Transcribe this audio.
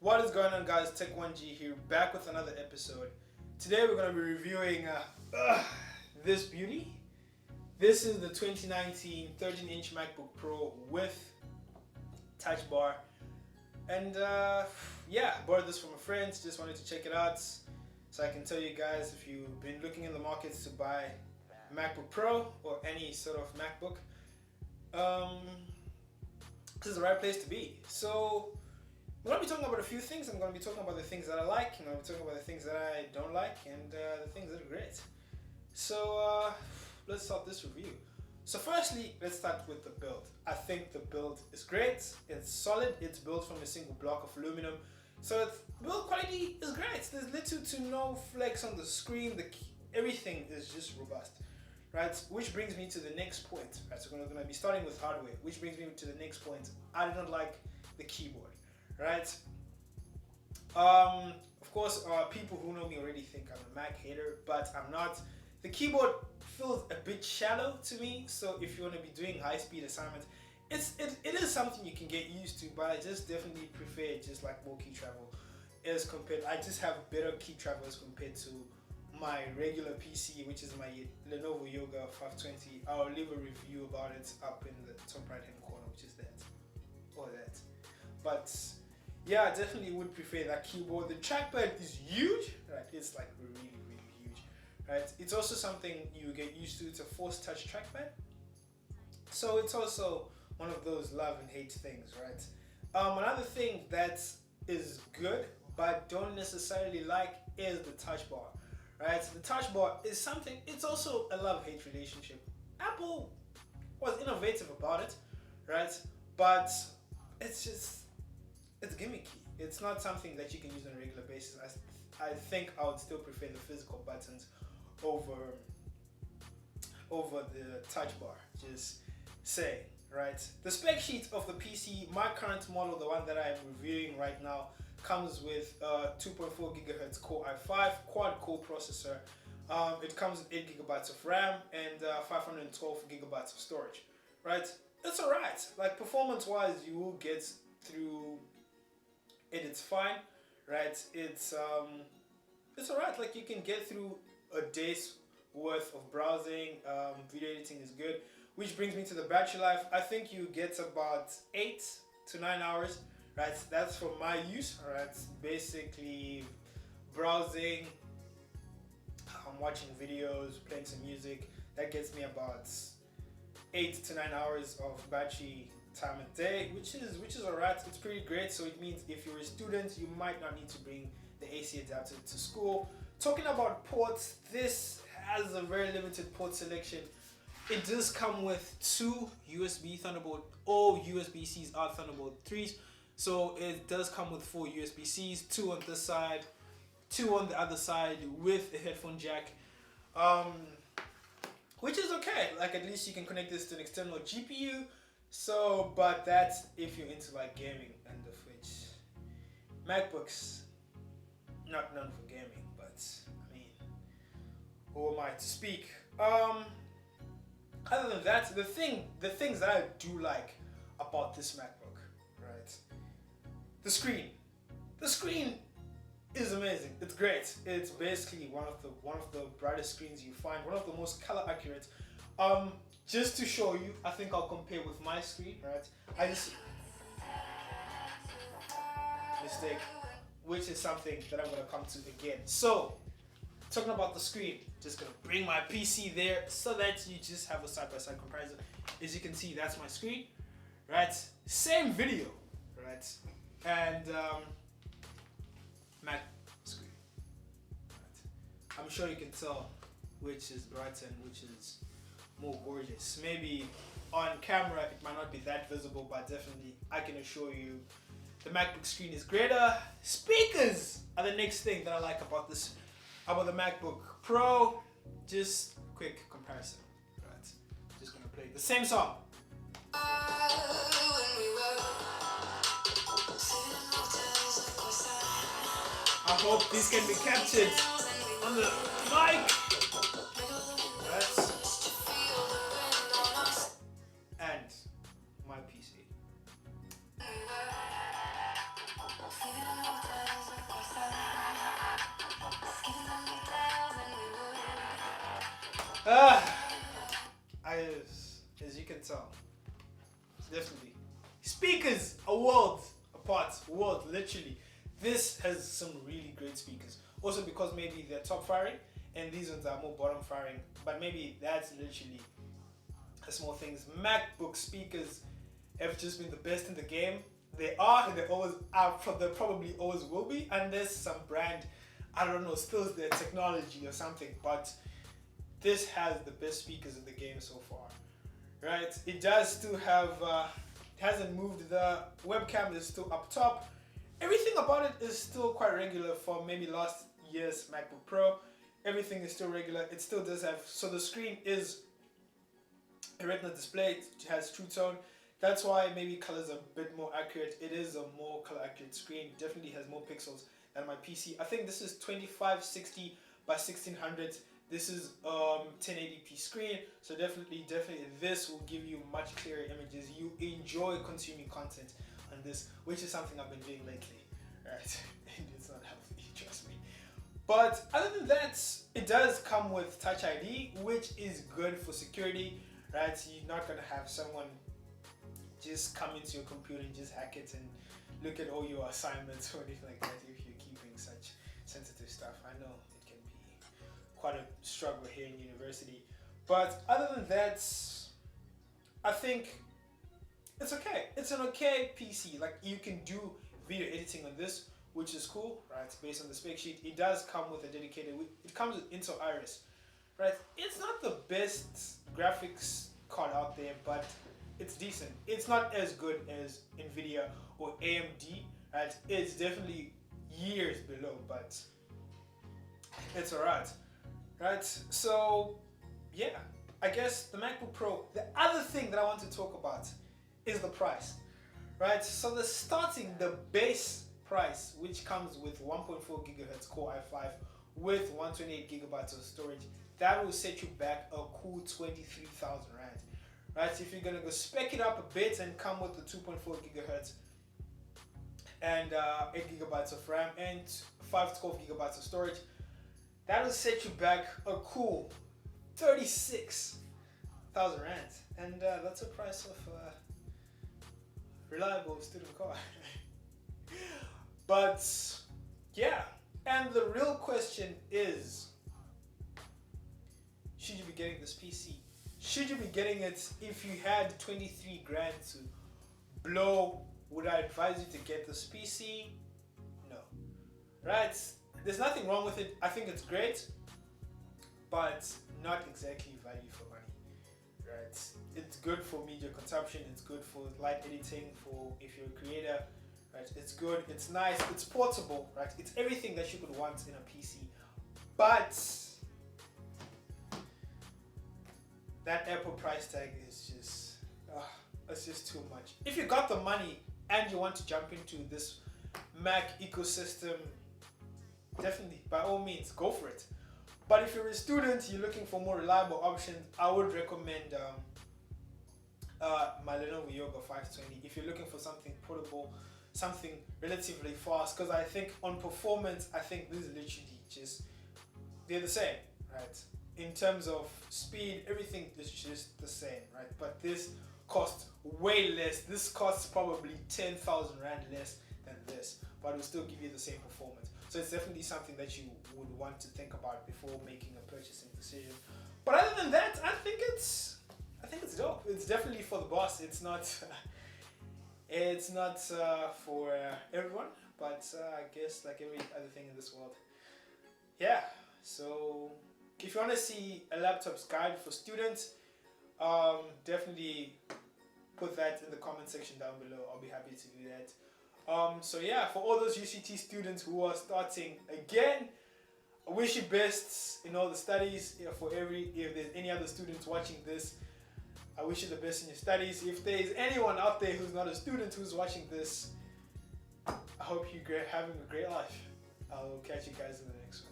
What is going on, guys? Tech1G here, back with another episode. Today we're going to be reviewing this beauty. This is the 2019 13-inch MacBook Pro with touch bar. And yeah, I borrowed this from a friend, just wanted to check it out. So I can tell you guys, if you've been looking in the markets to buy a MacBook Pro or any sort of MacBook, this is the right place to be. So we're going to be talking about a few things. I'm going to be talking about the things that I like, and I'm going to be talking about the things that I don't like, and the things that are great. So let's start this review. So firstly, let's start with the build. I think the build is great. It's solid. It's built from a single block of aluminum. So its build quality is great. There's little to no flex on the screen. Everything is just robust. Right, which brings me to the next point. Right, so we're going to be starting with hardware, which brings me to the next point. I did not like the keyboard. Right. Of course, people who know me already think I'm a Mac hater, but I'm not. The keyboard feels a bit shallow to me. So if you want to be doing high-speed assignments, it is something you can get used to. But I just definitely prefer just like more key travel as compared. I just have better key travel as compared to my regular PC, which is my Lenovo Yoga 520. I'll leave a review about it up in the top right-hand corner, which is that or that. But yeah, I definitely would prefer that keyboard. The trackpad is huge, right? It's like really huge, right? It's also something you get used to. It's a force touch trackpad, so it's also one of those love and hate things, right? Another thing that is good but don't necessarily like is the touch bar, right? So the touch bar is something. It's also a love-hate relationship. Apple was innovative about it, right? But it's gimmicky. It's not something that you can use on a regular basis. I think I would still prefer the physical buttons over the touch bar. Just say, right? The spec sheet of the PC, my current model, the one that I'm reviewing right now, comes with a 2.4 GHz Core i5 quad-core processor. It comes with 8 GB of RAM and 512 GB of storage, right? It's alright. Like performance-wise, you will get through it. It's fine, right? It's alright. Like you can get through a day's worth of browsing. Video editing is good, which brings me to the battery life. I think you get about 8 to 9 hours, right? That's for my use, right? Basically browsing, I'm watching videos, playing some music. That gets me about 8 to 9 hours of battery time a day, which is alright. It's pretty great. So it means if you're a student, you might not need to bring the AC adapter to school. Talking about ports, this has a very limited port selection. It does come with 2 USB Thunderbolt. All USB-Cs are Thunderbolt 3s, so it does come with 4 USB-Cs, 2 on this side, 2 on the other side, with a headphone jack, which is okay. Like at least you can connect this to an external GPU. So, but that's if you're into like gaming, and of which MacBooks not known for gaming, but I mean, who am I to speak? Other than that, the things that I do like about this MacBook, right? The screen is amazing. It's great. It's basically one of the brightest screens you find, one of the most color accurate. Just to show you, I think I'll compare with my screen, right? Mistake, which is something that I'm gonna come to again. So, talking about the screen, just gonna bring my PC there so that you just have a side-by-side comparison. As you can see, that's my screen, right? Same video, right? And Mac screen, right? I'm sure you can tell which is brighter and which is more gorgeous. Maybe on camera it might not be that visible, but definitely I can assure you the MacBook screen is greater. Speakers are the next thing that I like about the MacBook Pro. Just quick comparison, right? Just gonna play the same song. I hope this can be captured on the mic. And my PC. As you can tell, definitely. Speakers, a world apart, world, literally. This has some really great speakers. Also because maybe they're top firing and these ones are more bottom firing, but maybe that's literally a small things. MacBook speakers have just been the best in the game. They are, they always are, they probably always will be, unless some brand, I don't know, steals their technology or something, but this has the best speakers in the game so far, right? It does still have, it hasn't moved, the webcam is still up top. Everything about it is still quite regular for maybe last year's MacBook Pro. Everything is still regular. It still does have, so the screen is a retina display. It has True Tone. That's why maybe colors are a bit more accurate. It is a more color accurate screen. Definitely has more pixels than my PC. I think this is 2560 by 1600. This is 1080p screen. So definitely this will give you much clearer images. You enjoy consuming content on this, which is something I've been doing lately, right? And it's not healthy, trust me. But other than that, it does come with Touch ID, which is good for security, right? You're not gonna have someone just come into your computer and just hack it and look at all your assignments or anything like that if you're keeping such sensitive stuff. I know it can be quite a struggle here in university. But other than that, I think it's okay. It's an okay PC. Like, you can do video editing on this, which is cool, right? Based on the spec sheet, it does come with a dedicated, it comes with Intel Iris, right? It's not the best graphics card out there, but it's decent. It's not as good as Nvidia or AMD, right? It's definitely years below, but it's alright, right? So yeah, I guess the MacBook Pro, the other thing that I want to talk about is the price, right? So the base price, which comes with 1.4 gigahertz Core i5 with 128 gigabytes of storage, that will set you back a cool 23,000 rand. Right, if you're gonna go spec it up a bit and come with the 2.4 gigahertz and 8 gigabytes of RAM and 512 gigabytes of storage, that will set you back a cool 36,000 rand, and that's a price of a reliable student car. But yeah, and the real question is, should you be getting this PC? Should you be getting it if you had 23 grand to blow? Would I advise you to get this PC? No. Right? There's nothing wrong with it. I think it's great, but not exactly value for money. Right? It's good for media consumption. It's good for light editing, for if you're a creator. Right? It's good. It's nice. It's portable. Right? It's everything that you could want in a PC. But that Apple price tag is just, it's just too much. If you got the money and you want to jump into this Mac ecosystem, definitely, by all means, go for it. But if you're a student, you're looking for more reliable options, I would recommend my Lenovo Yoga 520. If you're looking for something portable, something relatively fast, because I think on performance, I think this is literally just, they're the same, right? In terms of speed, everything is just the same, right? But this costs way less. This costs probably 10,000 rand less than this, but it will still give you the same performance. So it's definitely something that you would want to think about before making a purchasing decision. But other than that, I think it's dope. It's definitely for the boss. It's not for everyone, but I guess like every other thing in this world. Yeah. So if you want to see a laptop's guide for students, definitely put that in the comment section down below. I'll be happy to do that. So yeah, for all those UCT students who are starting again, I wish you best in all the studies. If there's any other students watching this, I wish you the best in your studies. If there's anyone out there who's not a student who's watching this, I hope you're having a great life. I'll catch you guys in the next one.